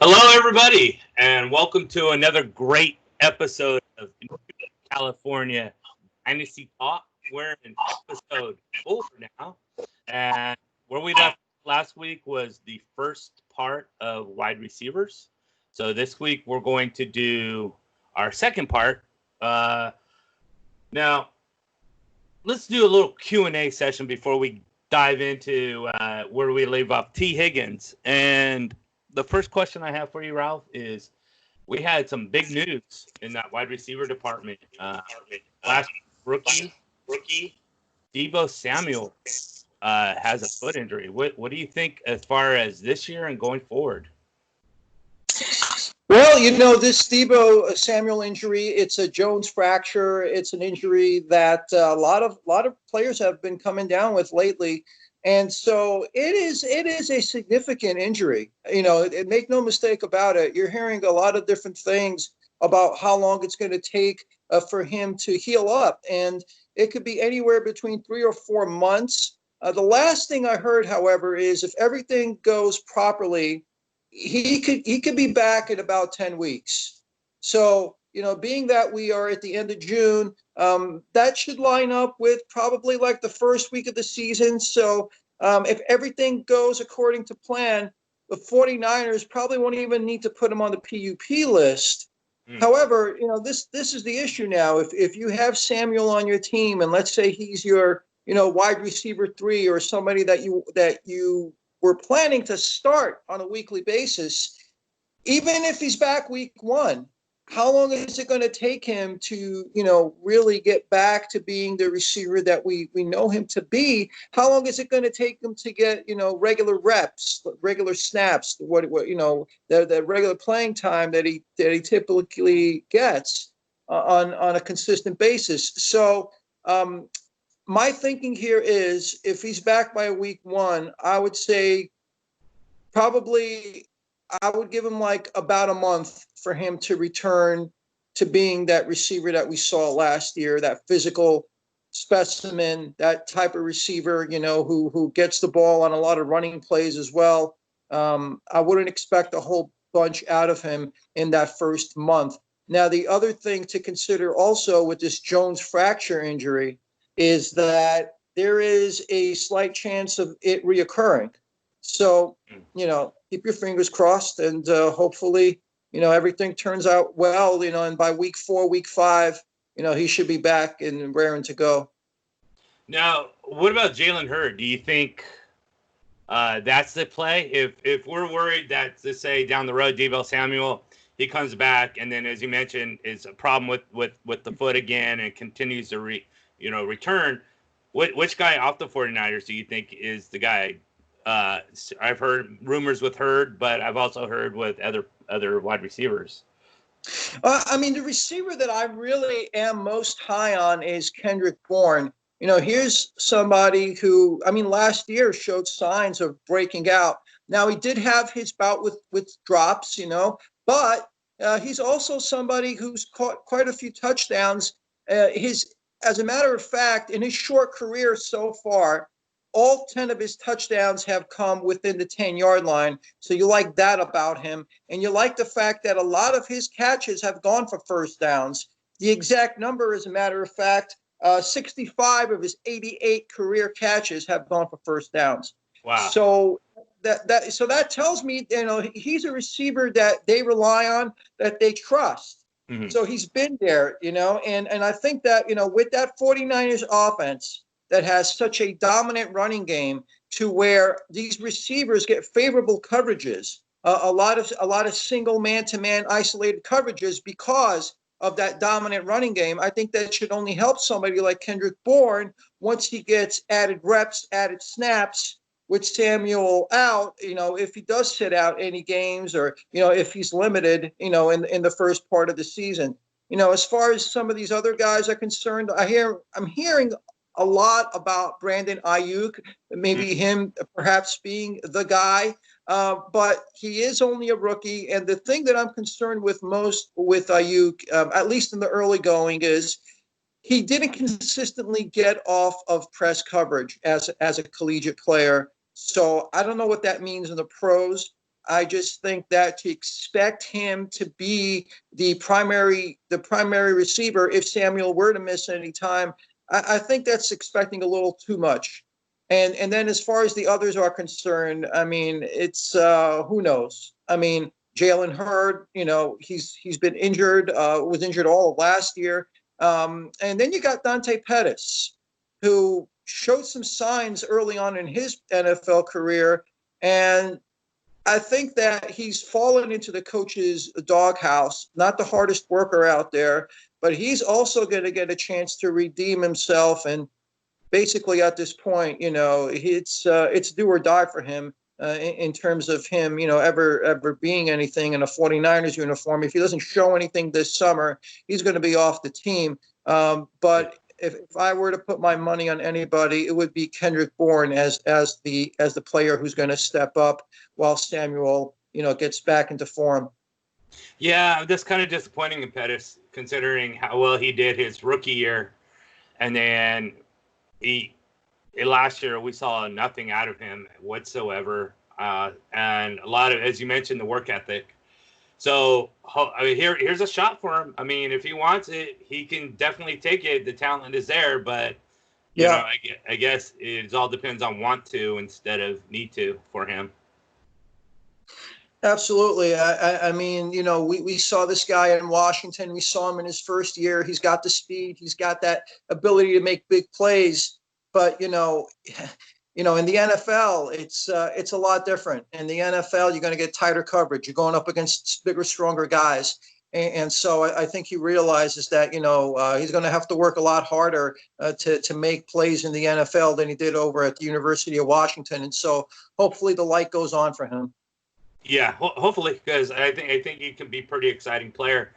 Hello, everybody, and welcome to another great episode of California Dynasty Talk. We're in episode 4 now, and where we left last week was the first part of wide receivers. So this week we're going to do our second part. Now, let's do a little Q&A session before we dive into where we leave off T. Higgins. And the first question I have for you, Ralph, is we had some big news in that wide receiver department. Last rookie Deebo Samuel has a foot injury. What do you think as far as this year and going forward? Well, this Deebo Samuel injury, it's a Jones fracture. It's an injury that a lot of players have been coming down with lately. And so it is a significant injury. Make no mistake about it. You're hearing a lot of different things about how long it's going to take for him to heal up. And it could be anywhere between 3 or 4 months. The last thing I heard, however, is if everything goes properly, he could be back in about 10 weeks. So, being that we are at the end of June, that should line up with probably like the first week of the season. So if everything goes according to plan, the 49ers probably won't even need to put him on the PUP list. However, this is the issue now. If you have Samuel on your team, and let's say he's your wide receiver 3 or somebody that you were planning to start on a weekly basis, even if he's back week 1, how long is it going to take him to, really get back to being the receiver that we know him to be? How long is it going to take him to get, regular reps, regular snaps, the regular playing time that he typically gets on a consistent basis? So, my thinking here is if he's back by week 1, I would say probably I would give him like about a month for him to return to being that receiver that we saw last year, that physical specimen, that type of receiver, who gets the ball on a lot of running plays as well. I wouldn't expect a whole bunch out of him in that first month. Now, the other thing to consider also with this Jones fracture injury is that there is a slight chance of it reoccurring. So, keep your fingers crossed and hopefully, everything turns out well, and by week 4, week 5, he should be back and raring to go. Now, what about Jalen Hurd? Do you think that's the play? If we're worried that, let's say, down the road, Deebo Samuel, he comes back, and then, as you mentioned, is a problem with the foot again and continues to return. Which guy off the 49ers do you think is the guy? I've heard rumors with Hurd, but I've also heard with other wide receivers. The receiver that I really am most high on is Kendrick Bourne. Here's somebody who, last year showed signs of breaking out. Now, he did have his bout with drops, but he's also somebody who's caught quite a few touchdowns. As a matter of fact, in his short career so far, all 10 of his touchdowns have come within the 10-yard line. So you like that about him. And you like the fact that a lot of his catches have gone for first downs. The exact number, as a matter of fact, 65 of his 88 career catches have gone for first downs. Wow. So that tells me, he's a receiver that they rely on, that they trust. Mm-hmm. So he's been there, and I think that, with that 49ers offense that has such a dominant running game to where these receivers get favorable coverages, a lot of single man-to-man isolated coverages because of that dominant running game, I think that should only help somebody like Kendrick Bourne once he gets added reps, added snaps with Samuel out, if he does sit out any games or, if he's limited, in the first part of the season. As far as some of these other guys are concerned, I'm hearing a lot about Brandon Ayuk, maybe him perhaps being the guy, but he is only a rookie. And the thing that I'm concerned with most with Ayuk, at least in the early going, is he didn't consistently get off of press coverage as a collegiate player. So I don't know what that means in the pros. I just think that to expect him to be the primary receiver if Samuel were to miss any time, I think that's expecting a little too much. And then as far as the others are concerned, I mean, it's who knows? I mean, Jalen Hurd, he's been injured, was injured all of last year. And then you got Dante Pettis, who showed some signs early on in his NFL career. And I think that he's fallen into the coach's doghouse, not the hardest worker out there, but he's also going to get a chance to redeem himself. And basically at this point, it's do or die for him in terms of him, ever being anything in a 49ers uniform. If he doesn't show anything this summer, he's going to be off the team. But if I were to put my money on anybody, it would be Kendrick Bourne as the player who's going to step up while Samuel, gets back into form. Yeah, that's kind of disappointing in Pettis, considering how well he did his rookie year, and then last year we saw nothing out of him whatsoever, and a lot of, as you mentioned, the work ethic. So I mean, here's a shot for him. I mean, if he wants it, he can definitely take it. The talent is there, but I guess it all depends on want to instead of need to for him. Absolutely. I mean, we saw this guy in Washington. We saw him in his first year. He's got the speed. He's got that ability to make big plays. But, in the NFL, it's a lot different. In the NFL, you're going to get tighter coverage. You're going up against bigger, stronger guys. And so I think he realizes that, he's going to have to work a lot harder to make plays in the NFL than he did over at the University of Washington. And so hopefully the light goes on for him. Yeah, hopefully, because I think he can be a pretty exciting player.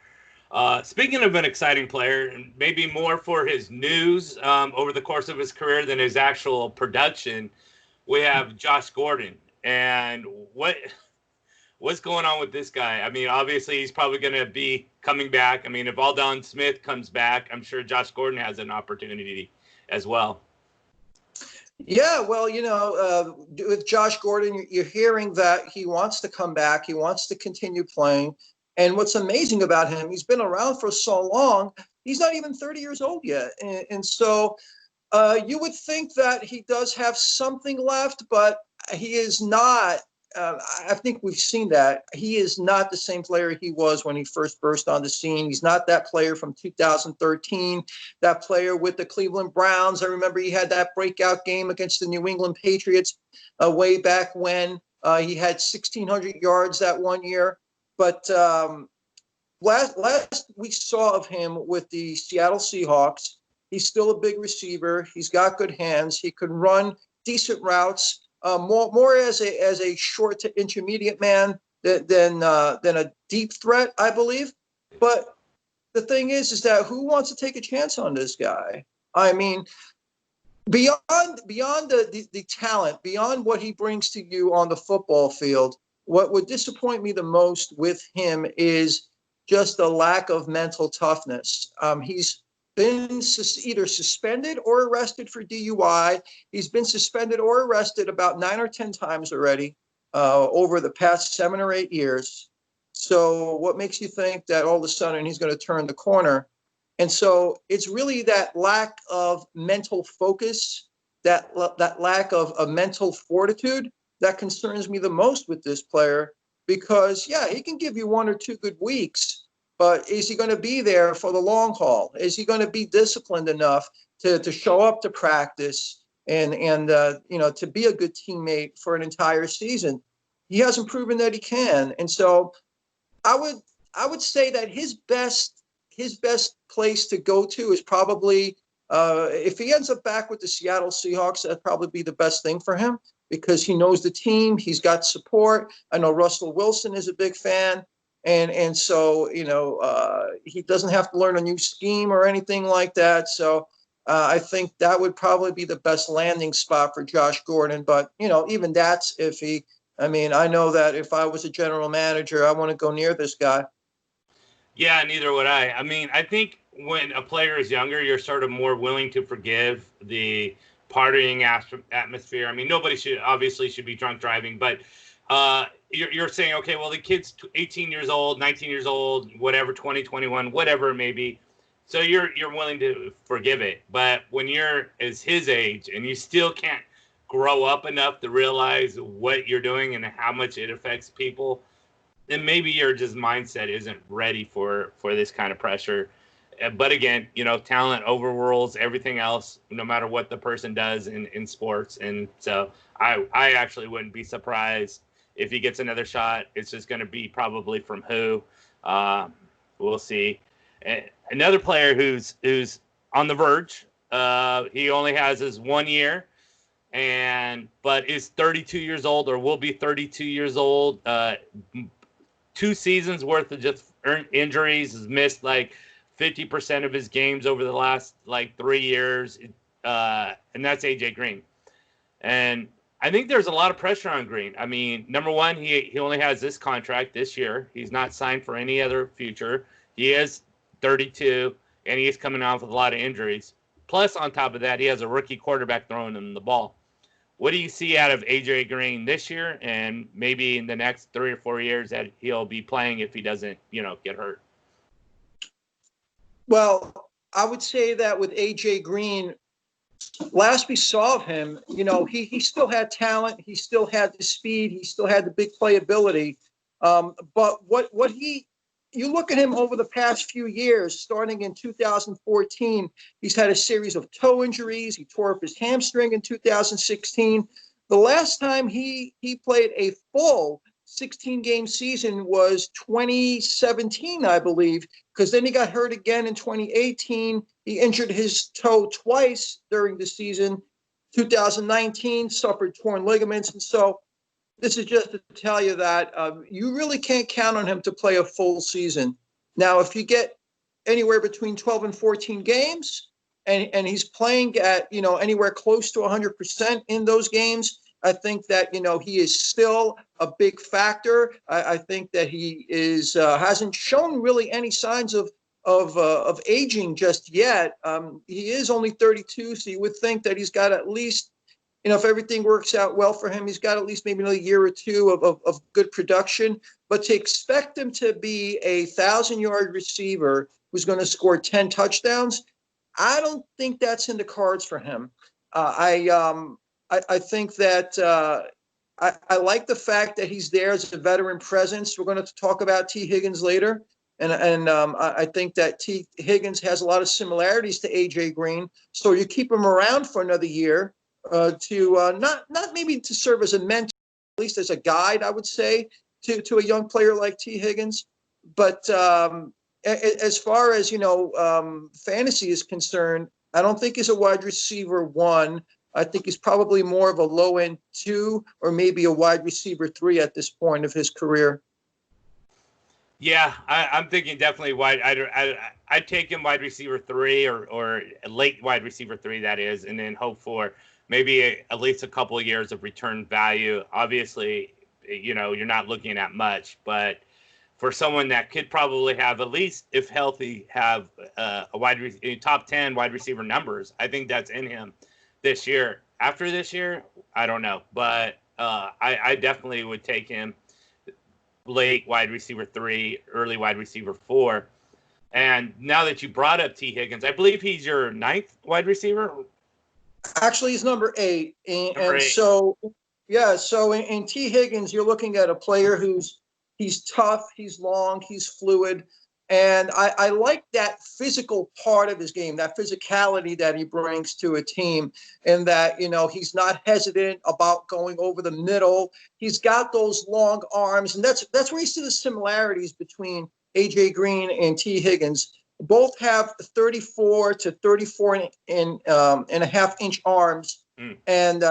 Speaking of an exciting player, and maybe more for his news over the course of his career than his actual production, we have Josh Gordon. And what's going on with this guy? I mean, obviously, he's probably going to be coming back. I mean, if Aldon Smith comes back, I'm sure Josh Gordon has an opportunity as well. Yeah, well, with Josh Gordon, you're hearing that he wants to come back. He wants to continue playing. And what's amazing about him, he's been around for so long. He's not even 30 years old yet. And so you would think that he does have something left, but he is not. I think we've seen that. He is not the same player he was when he first burst on the scene. He's not that player from 2013, that player with the Cleveland Browns. I remember he had that breakout game against the New England Patriots way back when. He had 1,600 yards that one year. But last we saw of him with the Seattle Seahawks, he's still a big receiver. He's got good hands. He can run decent routes. More as a short to intermediate man than a deep threat, I believe. But the thing is that who wants to take a chance on this guy? I mean, beyond the talent, beyond what he brings to you on the football field, what would disappoint me the most with him is just the lack of mental toughness. He's been either suspended or arrested for DUI. He's been suspended or arrested about 9 or 10 times already over the past 7 or 8 years. So what makes you think that all of a sudden he's going to turn the corner? And so it's really that lack of mental focus, that lack of a mental fortitude that concerns me the most with this player, because, yeah, he can give you 1 or 2 good weeks, but is he going to be there for the long haul? Is he going to be disciplined enough to show up to practice and to be a good teammate for an entire season? He hasn't proven that he can. And so I would say that his best place to go to is probably if he ends up back with the Seattle Seahawks, that'd probably be the best thing for him, because he knows the team. He's got support. I know Russell Wilson is a big fan. And so, he doesn't have to learn a new scheme or anything like that. So I think that would probably be the best landing spot for Josh Gordon. But, even that's iffy. I mean, I know that if I was a general manager, I want to go near this guy. Yeah, neither would I. I mean, I think when a player is younger, you're sort of more willing to forgive the partying atmosphere. I mean, nobody should be drunk driving, but you're saying, okay, well, the kid's 18 years old, 19 years old, whatever, 20, 21, whatever it may be. So you're willing to forgive it. But when you're as his age and you still can't grow up enough to realize what you're doing and how much it affects people, then maybe your just mindset isn't ready for this kind of pressure. But again, talent overrules everything else, no matter what the person does in sports. And so I actually wouldn't be surprised if he gets another shot. It's just going to be probably from who. We'll see. Another player who's on the verge. He only has his 1 year, but is 32 years old or will be 32 years old. 2 seasons worth of just injuries. Has missed like 50% of his games over the last 3 years, and that's AJ Green. And I think there's a lot of pressure on Green. I mean, number one, he only has this contract this year. He's not signed for any other future. He is 32, and he is coming off with a lot of injuries. Plus, on top of that, he has a rookie quarterback throwing him the ball. What do you see out of AJ Green this year, and maybe in the next 3 or 4 years that he'll be playing if he doesn't, get hurt? Well, I would say that with AJ Green, last we saw of him, he still had talent, he still had the speed, he still had the big playability. But you look at him over the past few years, starting in 2014, he's had a series of toe injuries. He tore up his hamstring in 2016. The last time he played a full 16-game season was 2017, I believe, because then he got hurt again in 2018. He injured his toe twice during the season. 2019, suffered torn ligaments. And so this is just to tell you that you really can't count on him to play a full season. Now, if you get anywhere between 12 and 14 games and he's playing at, anywhere close to 100% in those games, I think that, he is still a big factor. I think that he hasn't shown really any signs of aging just yet. He is only 32, so you would think that he's got at least, if everything works out well for him, he's got at least maybe another year or two of good production. But to expect him to be a 1,000-yard receiver who's going to score 10 touchdowns, I don't think that's in the cards for him. I think that I like the fact that he's there as a veteran presence. We're going to talk about T. Higgins later. And I think that T. Higgins has a lot of similarities to A.J. Green. So you keep him around for another year to not maybe to serve as a mentor, at least as a guide, I would say, to a young player like T. Higgins. But as far as, fantasy is concerned, I don't think he's a wide receiver 1. I think he's probably more of a low-end 2 or maybe a wide receiver 3 at this point of his career. Yeah, I'm thinking definitely wide. I'd take him wide receiver 3 or a late wide receiver 3, that is, and then hope for maybe at least a couple of years of return value. Obviously, you're not looking at much, but for someone that could probably have, at least if healthy, have a top 10 wide receiver numbers, I think that's in him this year. After this year, I don't know, but I definitely would take him late wide receiver 3, early wide receiver 4. And now that you brought up T. Higgins, I believe he's your 9th wide receiver. Actually, he's number 8. Number 8. So in T. Higgins, you're looking at a player he's tough, he's long, he's fluid. And I like that physical part of his game, that physicality that he brings to a team, and that, he's not hesitant about going over the middle. He's got those long arms, and that's where you see the similarities between A.J. Green and T. Higgins. Both have 34 to 34 and a half inch arms. And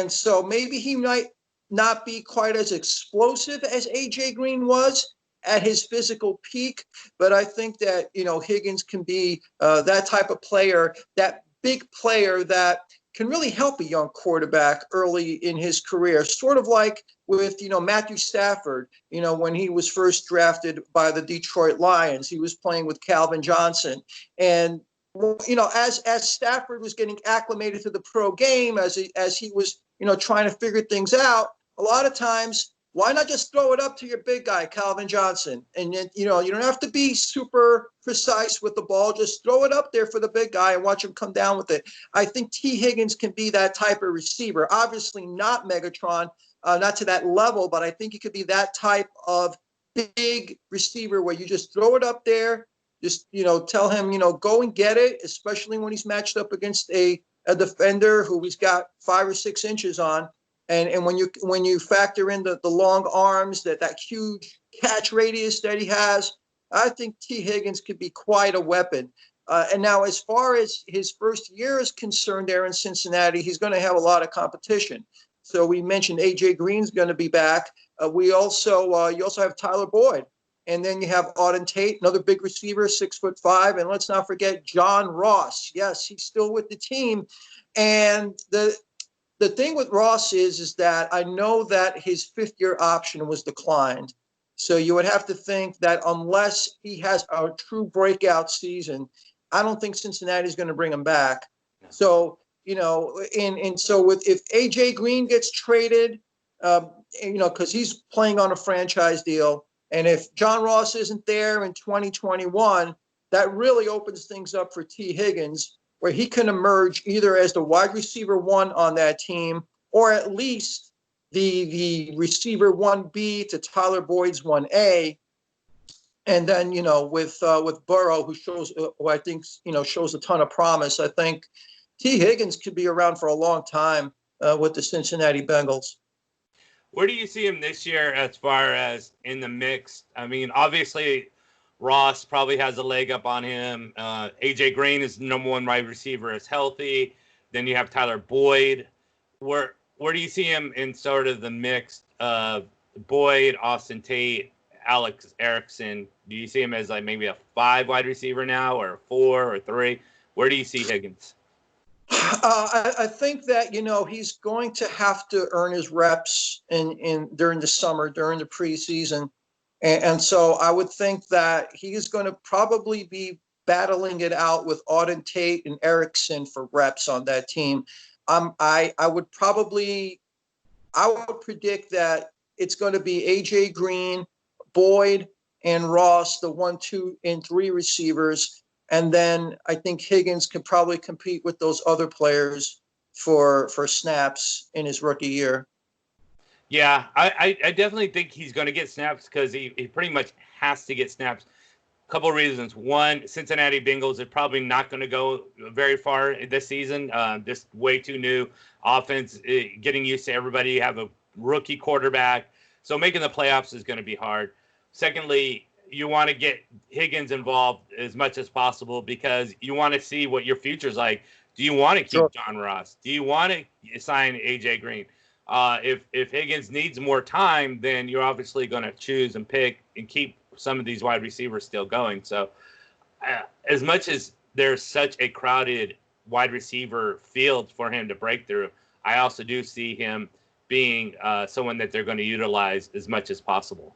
so maybe he might not be quite as explosive as A.J. Green was at his physical peak, but I think that, Higgins can be that type of player, that big player that can really help a young quarterback early in his career, sort of like with, Matthew Stafford, when he was first drafted by the Detroit Lions. He was playing with Calvin Johnson. And, as Stafford was getting acclimated to the pro game, as he was, trying to figure things out, a lot of times why not just throw it up to your big guy, Calvin Johnson? And, you know, you don't have to be super precise with the ball. Just throw it up there for the big guy and watch him come down with it. I think T. Higgins can be that type of receiver. Obviously not Megatron, not to that level, but I think he could be that type of big receiver where you just throw it up there. Just, you know, tell him, you know, go and get it, especially when he's matched up against a defender who he's got 5 or 6 inches on. And when you factor in the long arms, that huge catch radius that he has, I think T. Higgins could be quite a weapon. And now, as far as his first year is concerned there in Cincinnati, he's going to have a lot of competition. So we mentioned A.J. Green's going to be back. You also have Tyler Boyd. And then you have Auden Tate, another big receiver, 6'5". And let's not forget John Ross. Yes, he's still with the team. And the thing with Ross is that I know that his 5th-year option was declined. So you would have to think that unless he has a true breakout season, I don't think Cincinnati is going to bring him back. So, you know, and so if A.J. Green gets traded, you know, because he's playing on a franchise deal, and if John Ross isn't there in 2021, that really opens things up for T. Higgins, where he can emerge either as the wide receiver 1 on that team, or at least the receiver 1B to Tyler Boyd's 1A. And then, you know, with Burrow, who I think, you know, shows a ton of promise, I think T. Higgins could be around for a long time with the Cincinnati Bengals. Where do you see him this year as far as in the mix? I mean, obviously, Ross probably has a leg up on him. A.J. Green is the number 1 wide receiver, is healthy. Then you have Tyler Boyd. Where do you see him in sort of the mix of Boyd, Austin Tate, Alex Erickson? Do you see him as like maybe a 5 wide receiver now, or a 4 or 3? Where do you see Higgins? I think that, you know, he's going to have to earn his reps in during the summer, during the preseason. And so I would think that he is going to probably be battling it out with Auden Tate and Erickson for reps on that team. I would predict that it's going to be A.J. Green, Boyd, and Ross, the 1, 2, and 3 receivers. And then I think Higgins can probably compete with those other players for snaps in his rookie year. Yeah, I definitely think he's going to get snaps because he pretty much has to get snaps. A couple of reasons. One, Cincinnati Bengals are probably not going to go very far this season. Just way too new offense, getting used to everybody. You have a rookie quarterback. So making the playoffs is going to be hard. Secondly, you want to get Higgins involved as much as possible because you want to see what your future's like. Do you want to keep John Ross? Do you want to sign A.J. Green? If Higgins needs more time, then you're obviously going to choose and pick and keep some of these wide receivers still going. So as much as there's such a crowded wide receiver field for him to break through, I also do see him being someone that they're going to utilize as much as possible.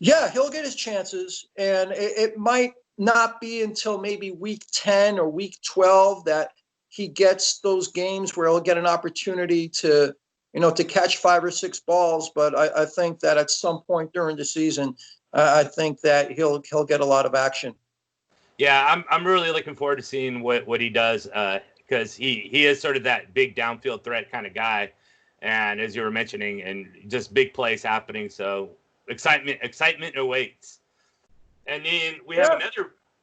Yeah, he'll get his chances, and it might not be until maybe week 10 or week 12 that he gets those games where he'll get an opportunity to, you know, to catch 5 or 6 balls. But I think that at some point during the season, I think that he'll get a lot of action. Yeah, I'm really looking forward to seeing what he does because he is sort of that big downfield threat kind of guy, and as you were mentioning, and just big plays happening. So excitement awaits. And then we have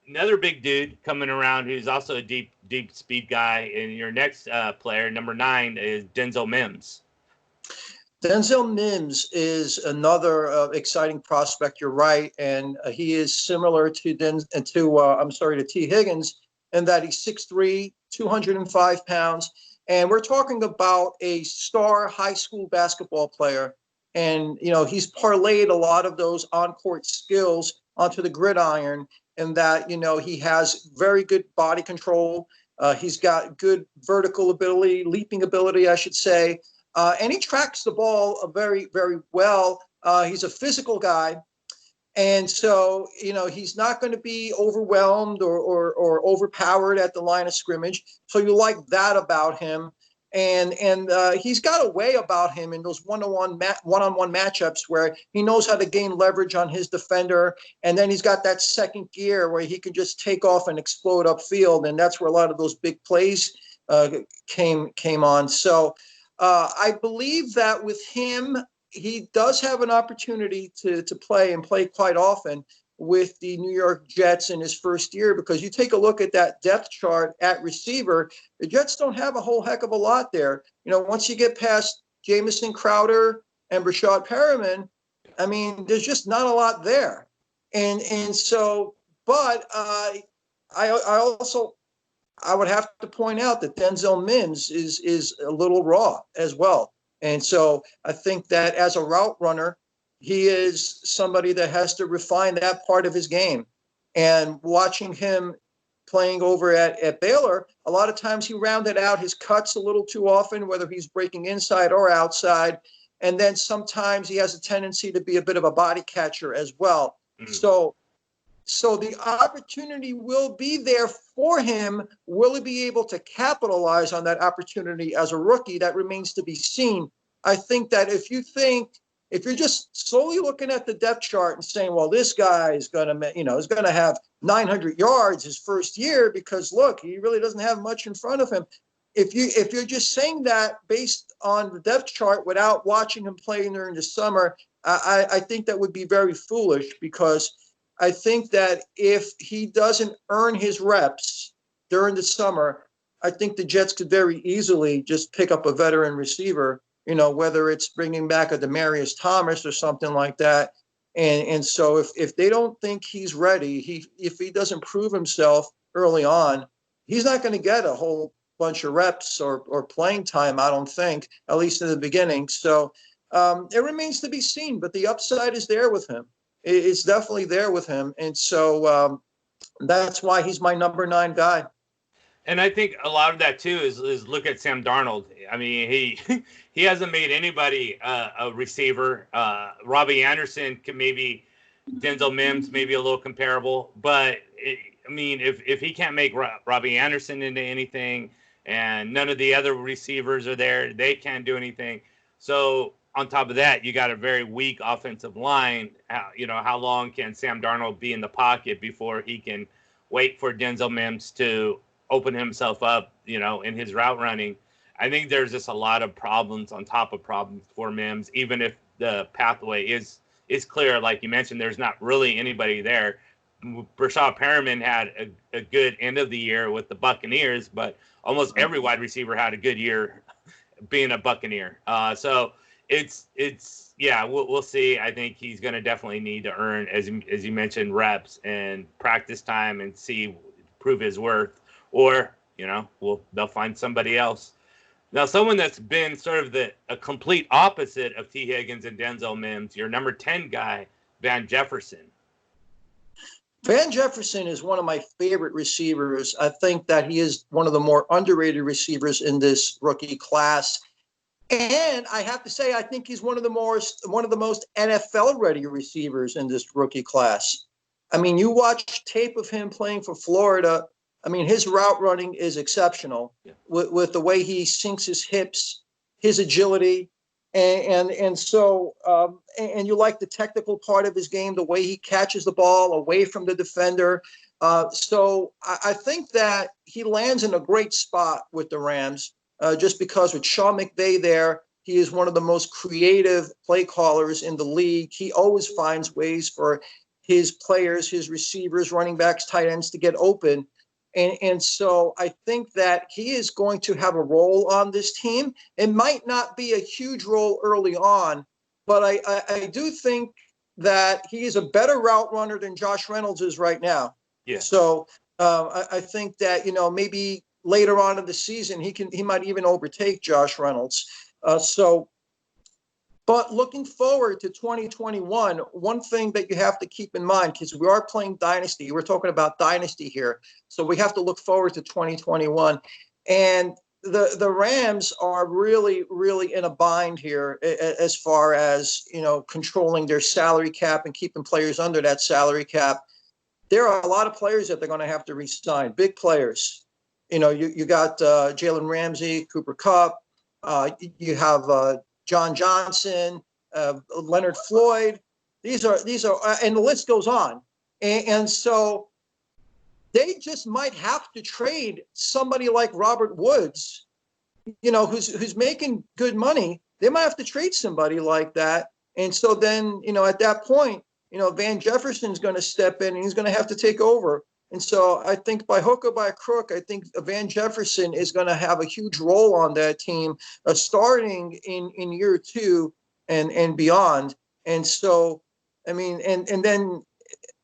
another big dude coming around who's also a deep speed guy. And your next player, number 9, is Denzel Mims. Denzel Mims is another exciting prospect. You're right, and he is similar to T. Higgins in that he's 6'3", 205 pounds, and we're talking about a star high school basketball player. And you know he's parlayed a lot of those on-court skills onto the gridiron, and that you know he has very good body control. He's got good vertical ability, leaping ability, I should say. And he tracks the ball very, very well. He's a physical guy. And so, you know, he's not going to be overwhelmed or overpowered at the line of scrimmage. So you like that about him. And he's got a way about him in those one-on-one matchups where he knows how to gain leverage on his defender, and then he's got that second gear where he can just take off and explode upfield, and that's where a lot of those big plays came on. So I believe that with him, he does have an opportunity to play and play quite often with the New York Jets in his first year, because you take a look at that depth chart at receiver, the Jets don't have a whole heck of a lot there. Once you get past Jamison Crowder and Rashad Perriman, I mean, there's just not a lot there. And so, but I would have to point out that Denzel Mims is a little raw as well. And so I think that as a route runner, he is somebody that has to refine that part of his game. And watching him playing over at Baylor, a lot of times he rounded out his cuts a little too often, whether he's breaking inside or outside. And then sometimes he has a tendency to be a bit of a body catcher as well. Mm-hmm. So the opportunity will be there for him. Will he be able to capitalize on that opportunity as a rookie? That remains to be seen. I think that if you're just slowly looking at the depth chart and saying, well, this guy is going to have 900 yards his first year because, look, he really doesn't have much in front of him. If you're just saying that based on the depth chart without watching him play during the summer, I think that would be very foolish, because I think that if he doesn't earn his reps during the summer, I think the Jets could very easily just pick up a veteran receiver, whether it's bringing back a Demaryius Thomas or something like that. And so if they don't think he's ready, if he doesn't prove himself early on, he's not going to get a whole bunch of reps or playing time, I don't think, at least in the beginning. So it remains to be seen, but the upside is there with him. It's definitely there with him. And so that's why he's my number 9 guy. And I think a lot of that too is look at Sam Darnold. I mean, he hasn't made anybody a receiver. Robbie Anderson can maybe, Denzel Mims maybe a little comparable, but if he can't make Robbie Anderson into anything, and none of the other receivers are there, they can't do anything. So on top of that, you got a very weak offensive line. How long can Sam Darnold be in the pocket before he can wait for Denzel Mims to open himself up, in his route running? I think there's just a lot of problems on top of problems for Mims, even if the pathway is clear. Like you mentioned, there's not really anybody there. Rashad Perriman had a good end of the year with the Buccaneers, but almost every wide receiver had a good year being a Buccaneer. So we'll see. I think he's going to definitely need to earn, as you mentioned, reps and practice time and prove his worth. Or, they'll find somebody else. Now, someone that's been sort of a complete opposite of T. Higgins and Denzel Mims, your number 10 guy, Van Jefferson. Van Jefferson is one of my favorite receivers. I think that he is one of the more underrated receivers in this rookie class. And I have to say, I think he's one of the most NFL-ready receivers in this rookie class. I mean, you watch tape of him playing for Florida. I mean, his route running is exceptional with the way he sinks his hips, his agility, and so you like the technical part of his game, the way he catches the ball away from the defender. So I think that he lands in a great spot with the Rams, just because with Sean McVay there, he is one of the most creative play callers in the league. He always finds ways for his players, his receivers, running backs, tight ends to get open. And so I think that he is going to have a role on this team. It might not be a huge role early on, but I do think that he is a better route runner than Josh Reynolds is right now. Yeah. So I think that, maybe later on in the season, he might even overtake Josh Reynolds. But looking forward to 2021, one thing that you have to keep in mind, because we are playing Dynasty, we're talking about Dynasty here, so we have to look forward to 2021. And the Rams are really, really in a bind here as far as, controlling their salary cap and keeping players under that salary cap. There are a lot of players that they're going to have to re-sign, big players. You got Jalen Ramsey, Cooper Kupp, You have John Johnson, Leonard Floyd. These are, and the list goes on. And so they just might have to trade somebody like Robert Woods, who's making good money. They might have to trade somebody like that. And so then, at that point, Van Jefferson's going to step in and he's going to have to take over. And so I think by hook or by crook, I think Van Jefferson is going to have a huge role on that team, starting in year 2 and beyond. And so, I mean, and then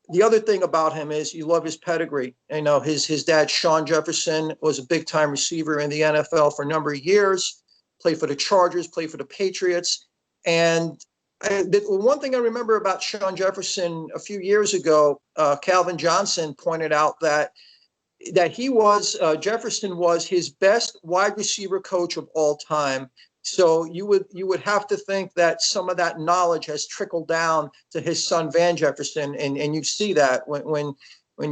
the other thing about him is you love his pedigree. His dad, Sean Jefferson, was a big time receiver in the NFL for a number of years, played for the Chargers, played for the Patriots. And the one thing I remember about Sean Jefferson a few years ago, Calvin Johnson pointed out that Jefferson was his best wide receiver coach of all time. So you would have to think that some of that knowledge has trickled down to his son Van Jefferson, and you see that when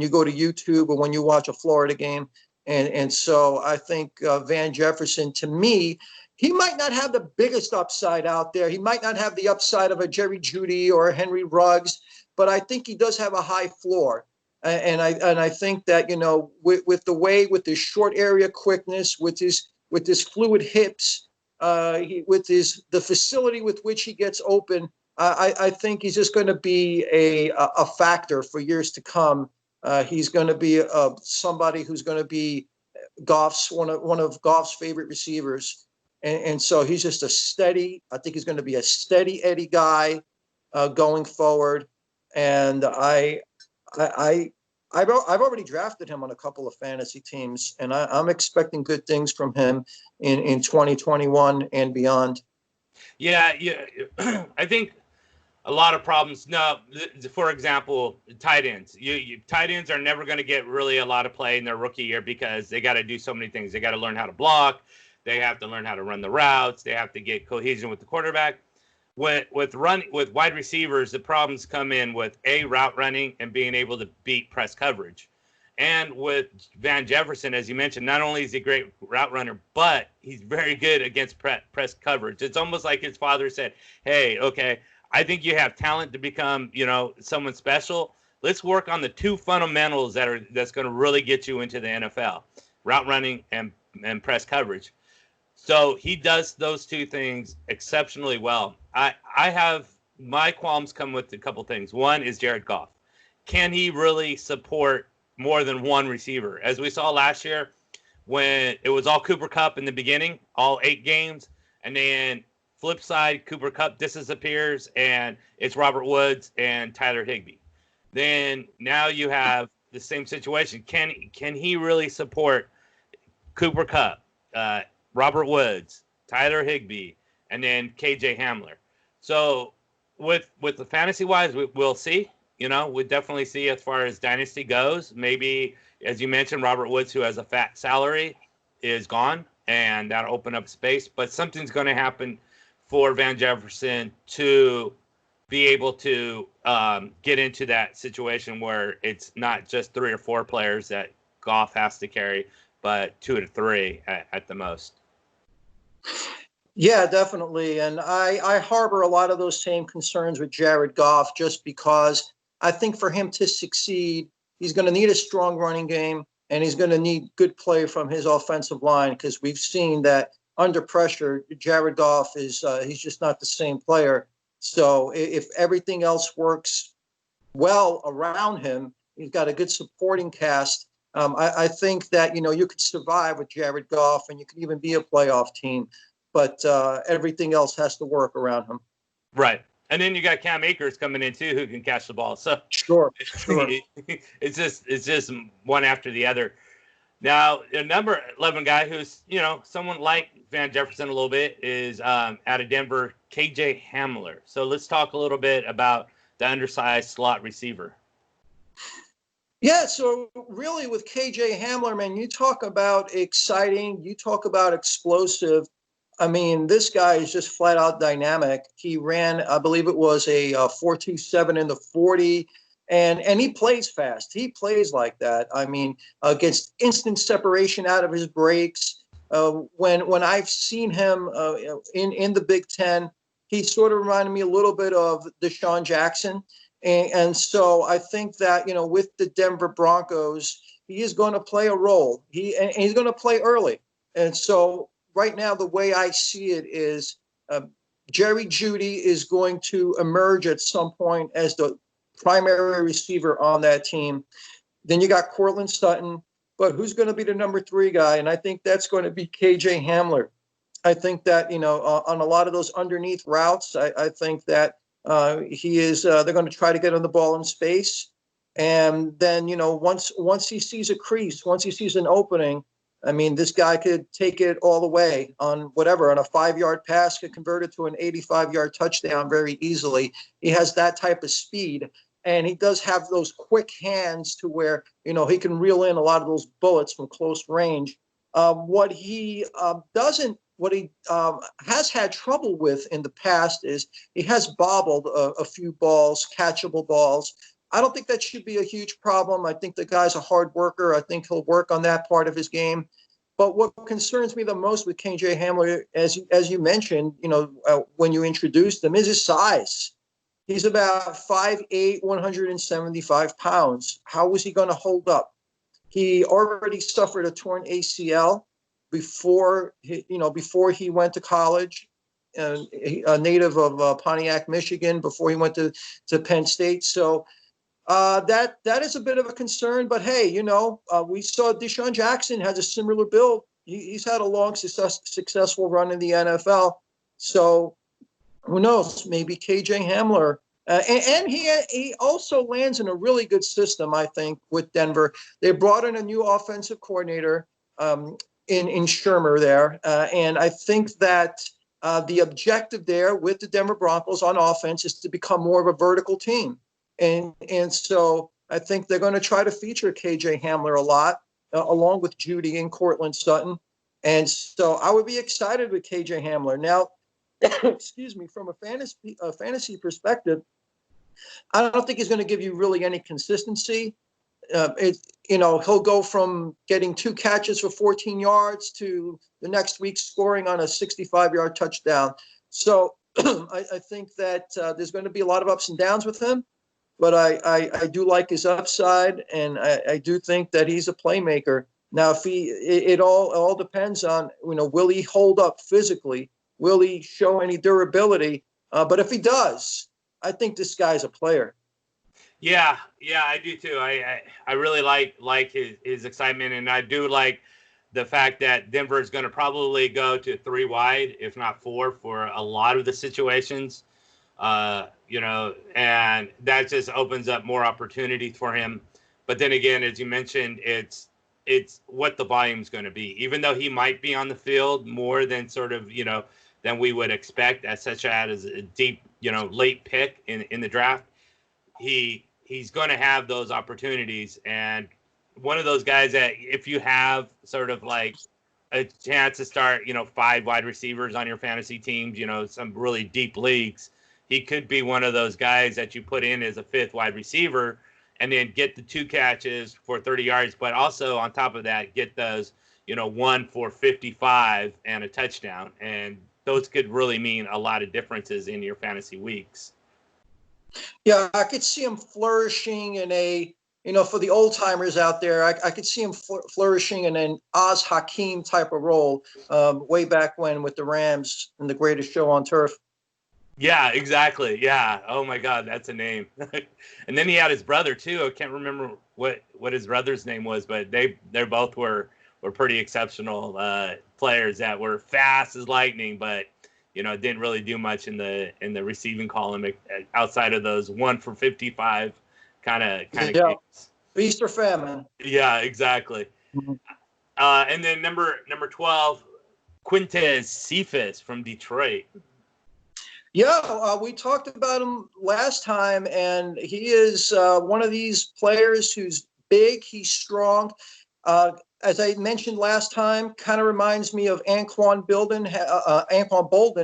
you go to YouTube or when you watch a Florida game. And so I think Van Jefferson, to me, he might not have the biggest upside out there. He might not have the upside of a Jerry Jeudy or a Henry Ruggs, but I think he does have a high floor. And I think that, with his short area quickness, with his fluid hips, with the facility with which he gets open, I think he's just going to be a factor for years to come. He's going to be somebody who's going to be one of Goff's favorite receivers. And so he's just I think he's going to be a steady Eddie guy going forward. And I've already drafted him on a couple of fantasy teams, and I'm expecting good things from him in 2021 and beyond. Yeah. I think a lot of problems. No, for example, tight ends. Tight ends are never going to get really a lot of play in their rookie year because they got to do so many things. They got to learn how to block. They have to learn how to run the routes. They have to get cohesion with the quarterback. With wide receivers, the problems come in with route running and being able to beat press coverage. And with Van Jefferson, as you mentioned, not only is he a great route runner, but he's very good against press coverage. It's almost like his father said, "Hey, okay, I think you have talent to become, someone special. Let's work on the 2 fundamentals that's going to really get you into the NFL: route running and press coverage." So he does those 2 things exceptionally well. I have my qualms come with a couple things. One is Jared Goff. Can he really support more than one receiver? As we saw last year when it was all Cooper Kupp in the beginning, all 8 games, and then flip side, Cooper Kupp disappears, and it's Robert Woods and Tyler Higbee. Then now you have the same situation. Can he really support Cooper Kupp, Robert Woods, Tyler Higbee, and then KJ Hamler? So with the fantasy wise, we'll see. We'll definitely see as far as dynasty goes. Maybe, as you mentioned, Robert Woods, who has a fat salary, is gone, and that'll open up space. But something's going to happen for Van Jefferson to be able to get into that situation where it's not just 3 or 4 players that Goff has to carry, but 2 to 3 at the most. Yeah, definitely. And I harbor a lot of those same concerns with Jared Goff, just because I think for him to succeed, he's going to need a strong running game, and he's going to need good play from his offensive line, because we've seen that under pressure, Jared Goff he's just not the same player. So if everything else works well around him, he's got a good supporting cast. I think that, you could survive with Jared Goff, and you could even be a playoff team. But everything else has to work around him. Right. And then you got Cam Akers coming in too, who can catch the ball. So sure. it's just one after the other. Now, the number 11 guy who's, someone like Van Jefferson a little bit is out of Denver, KJ Hamler. So let's talk a little bit about the undersized slot receiver. Yeah, so really with KJ Hamler, man, you talk about exciting, you talk about explosive. I mean, this guy is just flat out dynamic. He ran, I believe it was a 4.27 in the 40, and he plays fast. He plays like that. I mean, gets instant separation out of his breaks. When I've seen him in the Big Ten, he sort of reminded me a little bit of Deshaun Jackson. And so I think that, with the Denver Broncos, he is going to play a role. And he's going to play early. And so right now, the way I see it is Jerry Jeudy is going to emerge at some point as the primary receiver on that team. Then you got Cortland Sutton. But who's going to be the number 3 guy? And I think that's going to be KJ Hamler. I think that, on a lot of those underneath routes, I think that he is, they're going to try to get on the ball in space. And then, once he sees a crease, once he sees an opening, I mean, this guy could take it all the way on a 5-yard pass, could convert it to an 85-yard touchdown very easily. He has that type of speed. And he does have those quick hands to where, he can reel in a lot of those bullets from close range. What he has had trouble with in the past is he has bobbled a few balls, catchable balls. I don't think that should be a huge problem. I think the guy's a hard worker. I think he'll work on that part of his game. But what concerns me the most with KJ Hamler, as you mentioned, when you introduced him, is his size. He's about 5'8", 175 pounds. How is he going to hold up? He already suffered a torn ACL before he went to college, a native of Pontiac, Michigan, before he went to Penn State. So that is a bit of a concern. But hey, we saw Deshaun Jackson has a similar build. He's had a long, successful run in the NFL. So who knows? Maybe KJ Hamler. And he also lands in a really good system, I think, with Denver. They brought in a new offensive coordinator in Shermer there. And I think that the objective there with the Denver Broncos on offense is to become more of a vertical team. And so I think they're going to try to feature KJ Hamler a lot, along with Jeudy and Cortland Sutton. And so I would be excited with KJ Hamler. Now, excuse me, from a fantasy perspective, I don't think he's going to give you really any consistency. He'll go from getting 2 catches for 14 yards to the next week scoring on a 65-yard touchdown. So I think that there's going to be a lot of ups and downs with him, but I do like his upside, and I do think that he's a playmaker. Now, if it all depends on, will he hold up physically? Will he show any durability? But if he does, I think this guy's a player. Yeah, I do too. I really like his excitement, and I do like the fact that Denver is going to probably go to 3 wide, if not 4, for a lot of the situations. And that just opens up more opportunity for him. But then again, as you mentioned, it's what the volume is going to be. Even though he might be on the field more than sort of, than we would expect as such as a deep, late pick in the draft, he's going to have those opportunities. And one of those guys that if you have sort of like a chance to start, 5 wide receivers on your fantasy teams, some really deep leagues, he could be one of those guys that you put in as a 5th wide receiver and then get the 2 catches for 30 yards. But also on top of that, get those, 1 for 55 and a touchdown. And those could really mean a lot of differences in your fantasy weeks. Yeah, I could see him flourishing in a, for the old timers out there, I could see him flourishing in an Oz Hakeem type of role way back when with the Rams in The Greatest Show on Turf. Yeah, exactly. Yeah. Oh my God, that's a name. And then he had his brother too. I can't remember what his brother's name was, but they both were pretty exceptional players that were fast as lightning, but didn't really do much in the receiving column outside of those 1 for 55 kind of games. Feast or famine. Yeah, exactly. Mm-hmm. And then number 12, Quintez Cephas from Detroit. Yeah, we talked about him last time, and he is one of these players who's big, he's strong. As I mentioned last time, kind of reminds me of Anquan Bolden.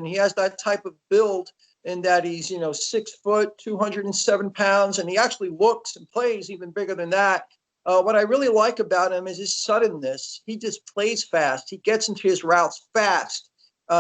He has that type of build in that he's, 6 foot, 207 pounds, and he actually looks and plays even bigger than that. What I really like about him is his suddenness. He just plays fast. He gets into his routes fast.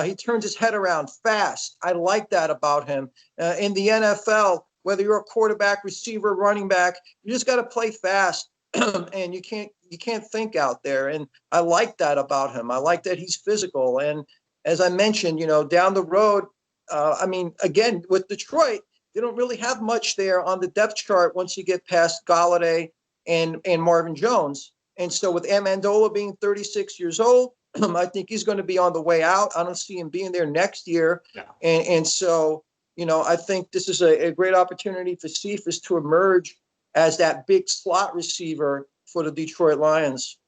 He turns his head around fast. I like that about him. In the NFL, whether you're a quarterback, receiver, running back, you just got to play fast, and you can't think out there. And I like that about him. I like that he's physical. And as I mentioned, down the road, again, with Detroit, they don't really have much there on the depth chart once you get past Galladay and Marvin Jones. And so with Amendola being 36 years old, I think he's going to be on the way out. I don't see him being there next year. No. And so, I think this is a great opportunity for Cephas to emerge as that big slot receiver for the Detroit Lions.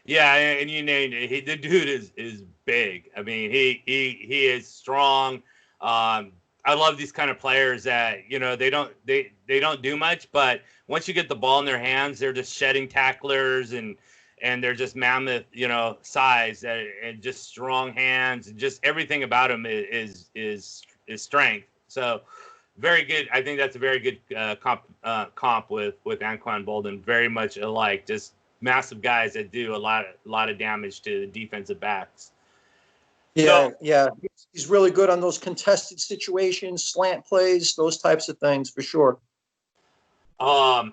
Yeah, and you named it. The dude is big. I mean, he is strong. I love these kind of players that they don't do much, but once you get the ball in their hands, they're just shedding tacklers and they're just mammoth, size and just strong hands and just everything about him is strength. So very good. I think that's a very good comp with Anquan Bolden. Very much alike. Just massive guys that do a lot of damage to the defensive backs. Yeah. He's really good on those contested situations, slant plays, those types of things for sure. Now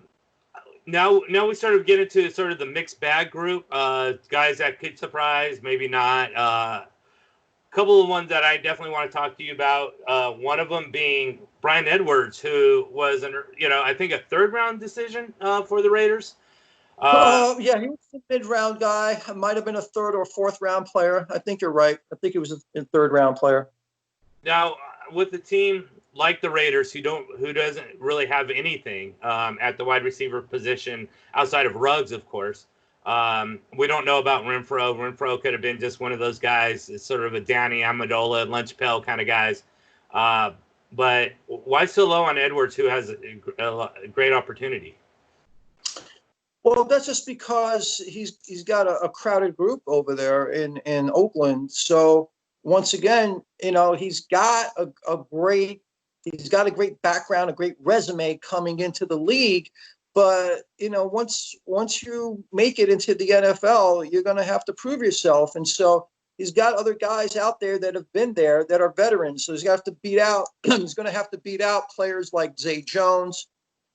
we sort of get into sort of the mixed bag group, guys that could surprise, maybe not. A couple of ones that I definitely want to talk to you about. One of them being Bryan Edwards, who was I think a third round decision for the Raiders. He was a mid-round guy. Might have been a third or fourth round player. I think you're right. I think he was a third round player. Now, with the team like the Raiders, who doesn't really have anything at the wide receiver position outside of Ruggs, of course. We don't know about Renfro. Renfro could have been just one of those guys, sort of a Danny Amendola, Lunch Pail kind of guys. But why so low on Edwards, who has a great opportunity? Well, that's just because he's got a crowded group over there in Oakland. So once again, he's got a great background, a great resume coming into the league. But once you make it into the NFL, you're going to have to prove yourself. And so he's got other guys out there that have been there that are veterans. So he's going to have to beat out. He's going to have to beat out players like Zay Jones,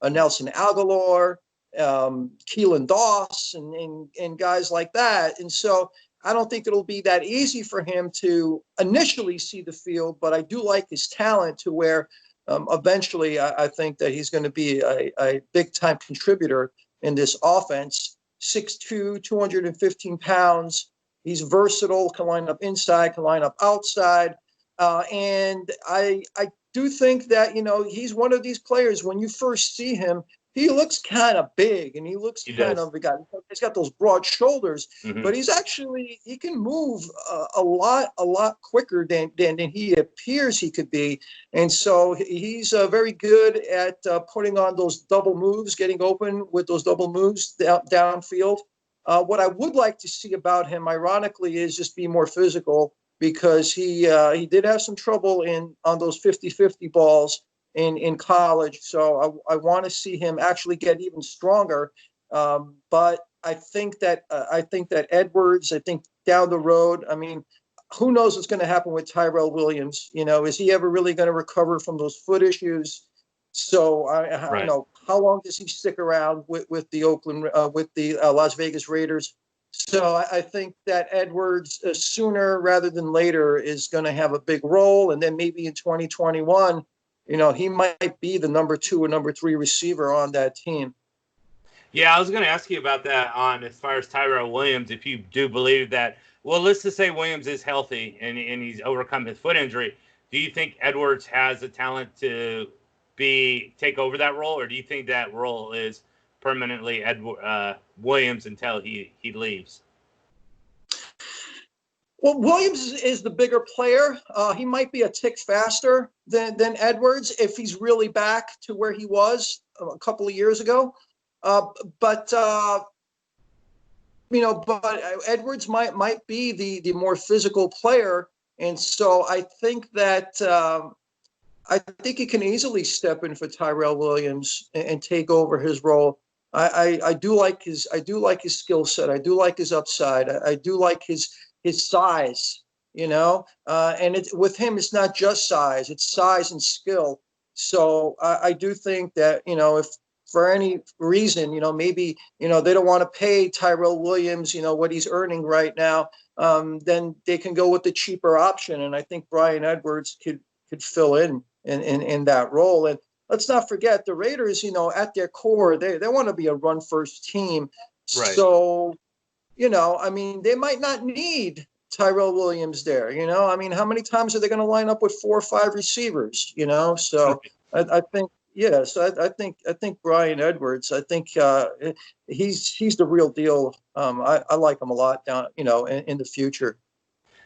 Nelson Aguilar, Keelan Doss and guys like that. And so I don't think it'll be that easy for him to initially see the field, but I do like his talent to where eventually I think that he's going to be a big time contributor in this offense. 6'2", 215 pounds. He's versatile, can line up inside, can line up outside. And I do think that, he's one of these players, when you first see him, he looks kind of big and he looks he's got those broad shoulders, but he can move a lot quicker than he appears he could be. And so he's very good at putting on those double moves, getting open with those double moves downfield. What I would like to see about him, ironically, is just be more physical, because he did have some trouble on those 50-50 balls in college. So I want to see him actually get even stronger. But I think that Edwards, I think down the road, who knows what's going to happen with Tyrell Williams? Is he ever really going to recover from those foot issues? So how long does he stick around with the Las Vegas Raiders? So I think that Edwards sooner rather than later is going to have a big role, and then maybe in 2021, he might be the number 2 or number 3 receiver on that team. Yeah, I was going to ask you about that as far as Tyrell Williams, if you do believe that. Well, let's just say Williams is healthy and he's overcome his foot injury. Do you think Edwards has the talent to take over that role, or do you think that role is permanently Williams until he leaves? Well, Williams is the bigger player. He might be a tick faster than Edwards if he's really back to where he was a couple of years ago. But Edwards might be the more physical player, and so I think that he can easily step in for Tyrell Williams and take over his role. I do like his skill set. I do like his upside. I do like his size. And with him, it's not just size; it's size and skill. So I do think that if for any reason maybe they don't want to pay Tyrell Williams what he's earning right now, then they can go with the cheaper option. And I think Brian Edwards could fill in that role. And let's not forget the Raiders, at their core, they want to be a run first team. Right. So, I mean, they might not need Tyrell Williams there. I mean, how many times are they going to line up with 4 or 5 receivers? So I think, yeah. So I think Brian Edwards. I think he's the real deal. I like him a lot down, in the future.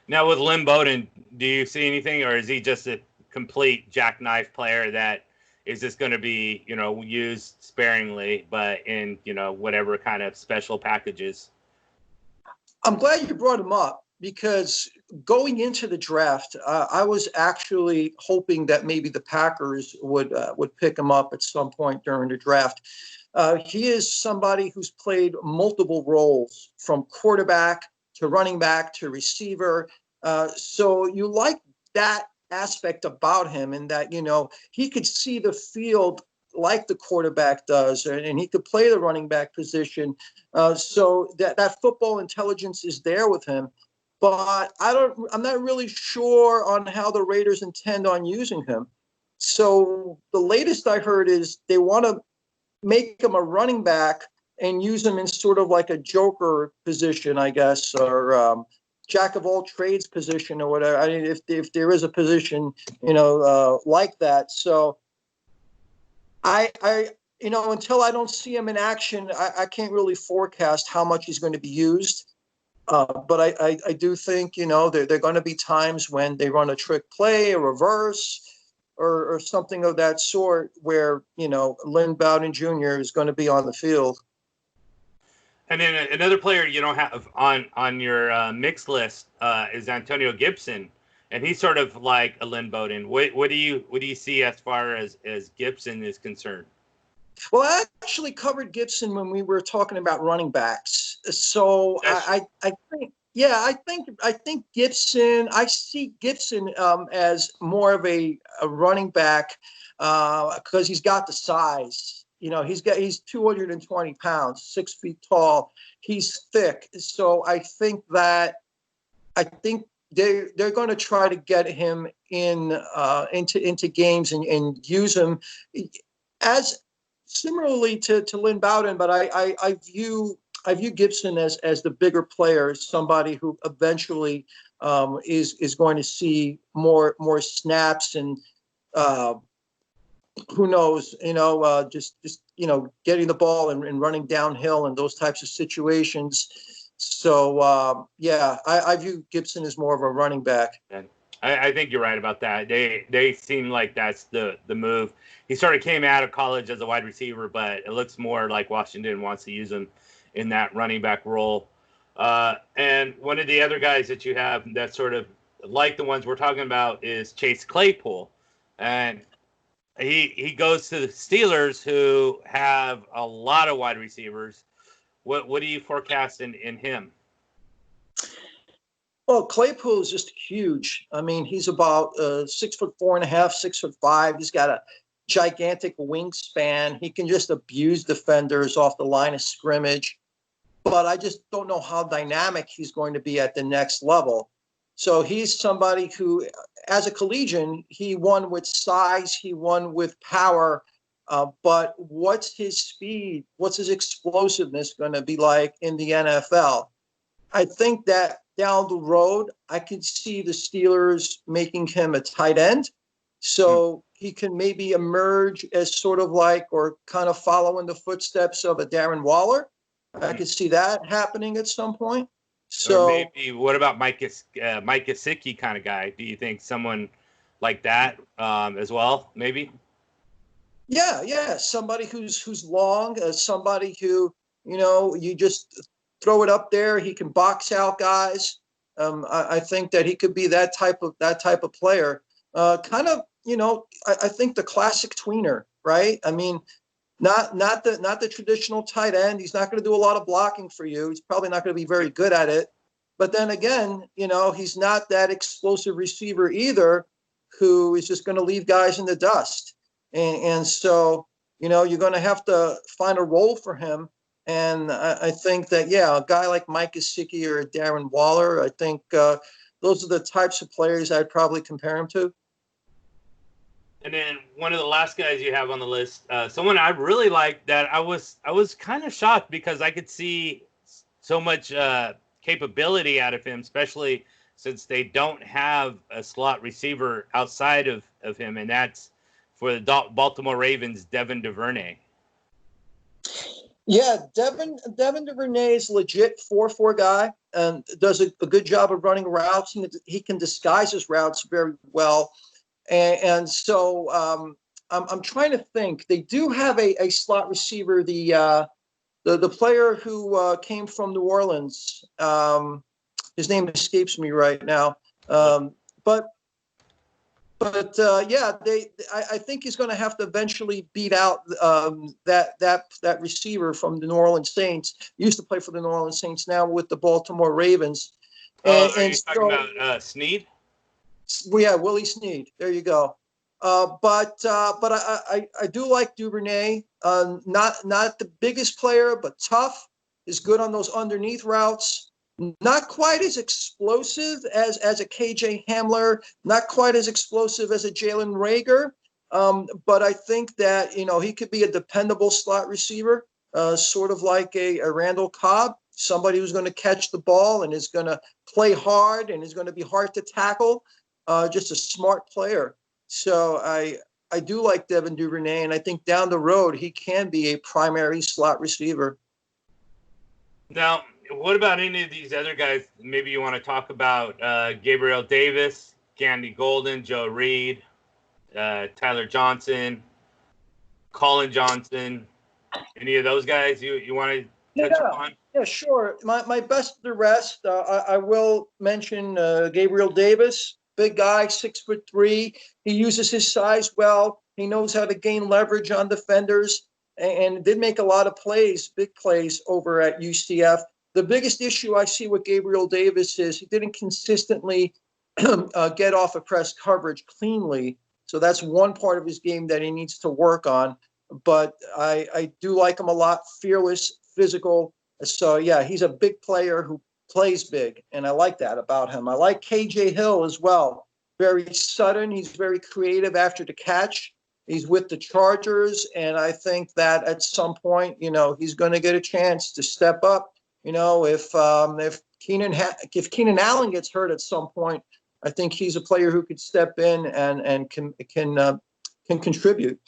Now with Lynn Bowden, do you see anything, or is he just a complete jackknife player that is just going to be, used sparingly, but in, whatever kind of special packages? I'm glad you brought him up because going into the draft, I was actually hoping that maybe the Packers would pick him up at some point during the draft. He is somebody who's played multiple roles from quarterback to running back to receiver. So you like that aspect about him in that, he could see the field like the quarterback does, and he could play the running back position. So that football intelligence is there with him. But I'm not really sure on how the Raiders intend on using him. So the latest I heard is they want to make him a running back and use him in sort of like a joker position, I guess, or jack of all trades position or whatever. I mean, if there is a position, like that. So I until I don't see him in action, I can't really forecast how much he's going to be used. But I do think, there are going to be times when they run a trick play, a reverse, or something of that sort where, Lynn Bowden Jr. is going to be on the field. And then another player you don't have on your mix list is Antonio Gibson, and he's sort of like a Lynn Bowden. What do you see as far as Gibson is concerned? Well, I actually covered Gibson when we were talking about running backs. So I think, yeah, I think Gibson. I see Gibson as more of a running back because he's got the size. He's 220 pounds, 6 feet tall. He's thick. So I think they're going to try to get him into games and use him as similarly to Lynn Bowden. But I view Gibson as the bigger player, somebody who eventually is going to see more snaps and who knows, just getting the ball and running downhill and those types of situations. So, yeah, I view Gibson as more of a running back. And I think you're right about that. They seem like that's the move. He sort of came out of college as a wide receiver, but it looks more like Washington wants to use him in that running back role. And one of the other guys that you have that sort of like the ones we're talking about is Chase Claypool. And he goes to the Steelers, who have a lot of wide receivers. What do you forecast in him? Well, Claypool is just huge. I mean, he's about 6'4.5", 6'5". He's got a gigantic wingspan. He can just abuse defenders off the line of scrimmage. But I just don't know how dynamic he's going to be at the next level. So he's somebody who, as a collegian, he won with size, he won with power. But what's his speed? What's his explosiveness going to be like in the NFL? I think that down the road, I could see the Steelers making him a tight end. So he can maybe emerge as sort of like, or kind of follow in the footsteps of a Darren Waller. I could see that happening at some point. So or maybe what about Mike Gesicki kind of guy? Do you think someone like that as well? Maybe. Yeah. Somebody who's long, somebody who you just throw it up there. He can box out guys. I think that he could be that type of player. Kind of, I think the classic tweener, right? I mean, Not the traditional tight end. He's not going to do a lot of blocking for you. He's probably not going to be very good at it. But then again, he's not that explosive receiver either, who is just going to leave guys in the dust. And so, you're going to have to find a role for him. And I think that, a guy like Mike Gesicki or Darren Waller, I think those are the types of players I'd probably compare him to. And then one of the last guys you have on the list, someone I really liked that I was kind of shocked because I could see so much capability out of him, especially since they don't have a slot receiver outside of him, and that's for the Baltimore Ravens, Devin Duvernay. Yeah, Devin Duvernay is legit 4-4 guy and does a good job of running routes. He can disguise his routes very well. And so I'm trying to think. They do have a slot receiver, the player who came from New Orleans. His name escapes me right now. But I think he's going to have to eventually beat out that receiver from the New Orleans Saints. He used to play for the New Orleans Saints, now with the Baltimore Ravens. Are you talking about Snead? Yeah, Willie Snead. There you go. But I do like Duvernay. Not the biggest player, but tough. Is good on those underneath routes. Not quite as explosive as a KJ Hamler. Not quite as explosive as a Jalen Reagor. But I think that he could be a dependable slot receiver, sort of like a Randall Cobb, somebody who's going to catch the ball and is going to play hard and is going to be hard to tackle. Just a smart player. So I do like Devin Duvernay, and I think down the road he can be a primary slot receiver. Now, what about any of these other guys? Maybe you want to talk about Gabriel Davis, Gandy Golden, Joe Reed, Tyler Johnson, Colin Johnson. Any of those guys you want to touch upon? Yeah, sure. My best of the rest, I will mention Gabriel Davis. Big guy, 6'3". He uses his size well. He knows how to gain leverage on defenders, and did make a lot of plays, big plays over at UCF. The biggest issue I see with Gabriel Davis is he didn't consistently get off of press coverage cleanly. So that's one part of his game that he needs to work on. But I do like him a lot. Fearless, physical. So, yeah, he's a big player who plays big, and I like that about him. I like KJ Hill as well. Very sudden. He's very creative after the catch. He's with the Chargers, and I think that at some point, he's going to get a chance to step up. If Keenan Allen gets hurt at some point, I think he's a player who could step in and can contribute.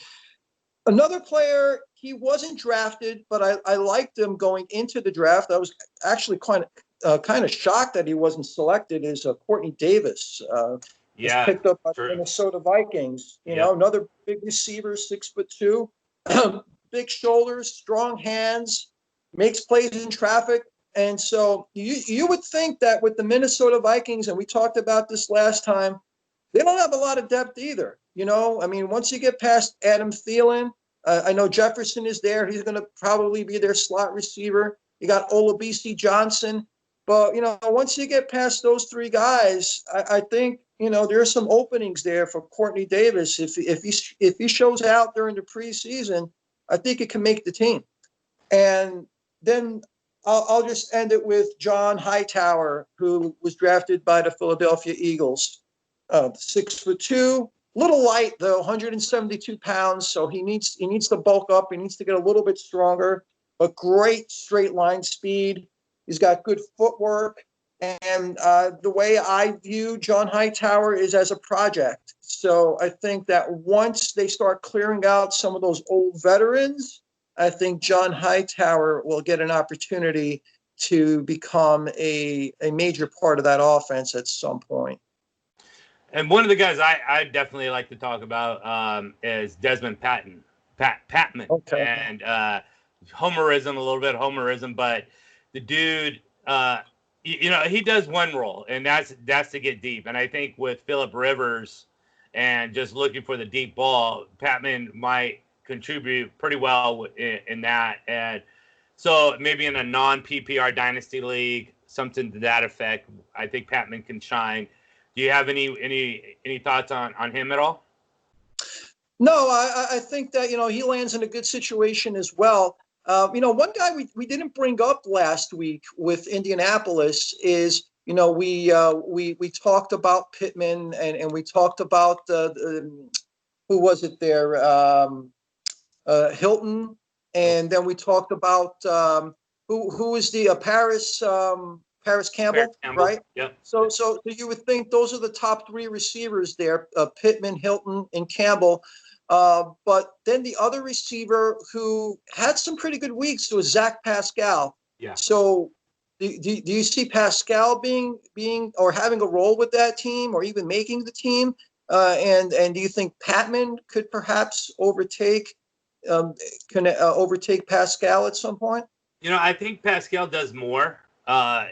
Another player, he wasn't drafted, but I liked him going into the draft. I was actually kind of shocked that he wasn't selected. Is Courtney Davis? Picked up by the Minnesota Vikings. Another big receiver, 6'2", big shoulders, strong hands, makes plays in traffic. And so you would think that with the Minnesota Vikings, and we talked about this last time, they don't have a lot of depth either. Once you get past Adam Thielen, I know Jefferson is there. He's going to probably be their slot receiver. You got Olabisi Johnson. But, once you get past those three guys, I think, there are some openings there for Courtney Davis. If he shows out during the preseason, I think it can make the team. And then I'll just end it with John Hightower, who was drafted by the Philadelphia Eagles. 6'2", little light though, 172 pounds. So he needs to bulk up. He needs to get a little bit stronger. But great straight line speed. He's got good footwork. And the way I view John Hightower is as a project. So I think that once they start clearing out some of those old veterans, I think John Hightower will get an opportunity to become a major part of that offense at some point. And one of the guys I definitely like to talk about is Desmond Patman. Okay. And homerism, a little bit of homerism, but the dude, he does one role, and that's to get deep. And I think with Phillip Rivers and just looking for the deep ball, Patman might contribute pretty well in that. And so maybe in a non-PPR dynasty league, something to that effect, I think Patman can shine. Do you have any thoughts on him at all? No, I think that, he lands in a good situation as well. One guy we didn't bring up last week with Indianapolis is, we talked about Pittman and we talked about who was it there? Hilton. And then we talked about who is the Paris Campbell, right? Yep. So you would think those are the top three receivers there, Pittman, Hilton, and Campbell. But then the other receiver who had some pretty good weeks was Zach Pascal. Yeah. So do you see Pascal being or having a role with that team or even making the team? And do you think Patman could perhaps overtake Pascal at some point? I think Pascal does more.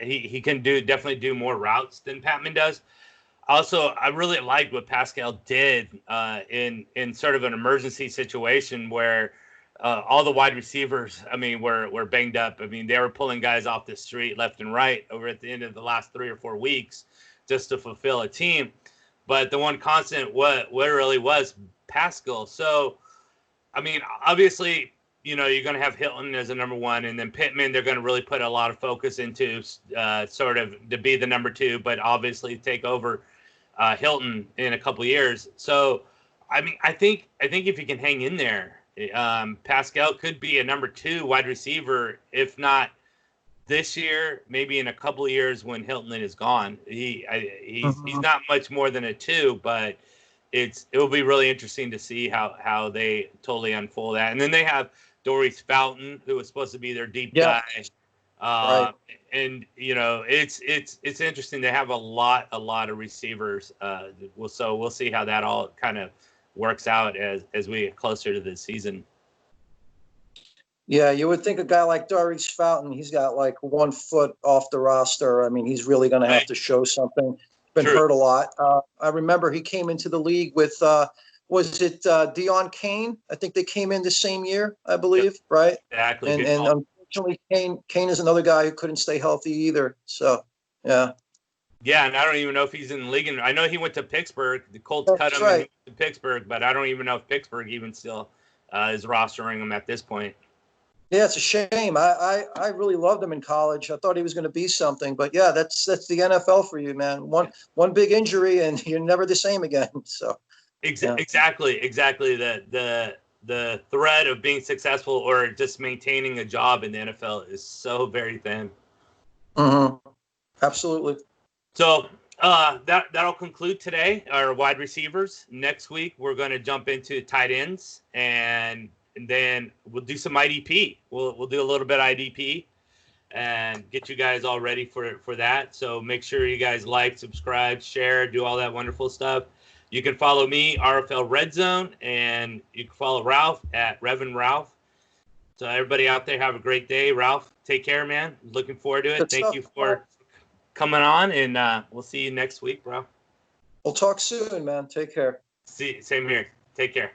He can definitely do more routes than Patman does. Also, I really liked what Pascal did in sort of an emergency situation where all the wide receivers, were banged up. They were pulling guys off the street left and right over at the end of the last 3 or 4 weeks just to fulfill a team. But the one constant, what really was Pascal. So, obviously, you're going to have Hilton as a number one, and then Pittman, they're going to really put a lot of focus into sort of to be the number two, but obviously take over Hilton in a couple of years. So, I think if you can hang in there, Pascal could be a number 2 wide receiver, if not this year, maybe in a couple of years when Hilton is gone. He's not much more than a 2, but it will be really interesting to see how they totally unfold that. And then they have Doris Fountain, who was supposed to be their deep guy. Right. And it's interesting. They have a lot of receivers. So we'll see how that all kind of works out as we get closer to the season. Yeah, you would think a guy like Doris Fountain, he's got like 1 foot off the roster. He's really going to have to show something. Been hurt a lot. I remember he came into the league with, was it Deion Kane? I think they came in the same year, I believe, right? Exactly. And unfortunately, Kane is another guy who couldn't stay healthy either. So, yeah. Yeah, and I don't even know if he's in the league. I know he went to Pittsburgh. The Colts cut him and he went to Pittsburgh, but I don't even know if Pittsburgh even still is rostering him at this point. Yeah, it's a shame. I really loved him in college. I thought he was going to be something, but yeah, that's the NFL for you, man. One big injury and you're never the same again. So exactly. The thread of being successful or just maintaining a job in the NFL is so very thin. Mm-hmm. Absolutely. So that'll conclude today, our wide receivers. Next week we're going to jump into tight ends and then we'll do some IDP. We'll do a little bit of IDP and get you guys all ready for that. So make sure you guys like, subscribe, share, do all that wonderful stuff. You can follow me, RFL Red Zone, and you can follow Ralph at Reverend Ralph. So everybody out there, have a great day. Ralph, take care, man. Looking forward to it. Good Thank stuff, you for coming on, and we'll see you next week, bro. We'll talk soon, man. Take care. Same here. Take care.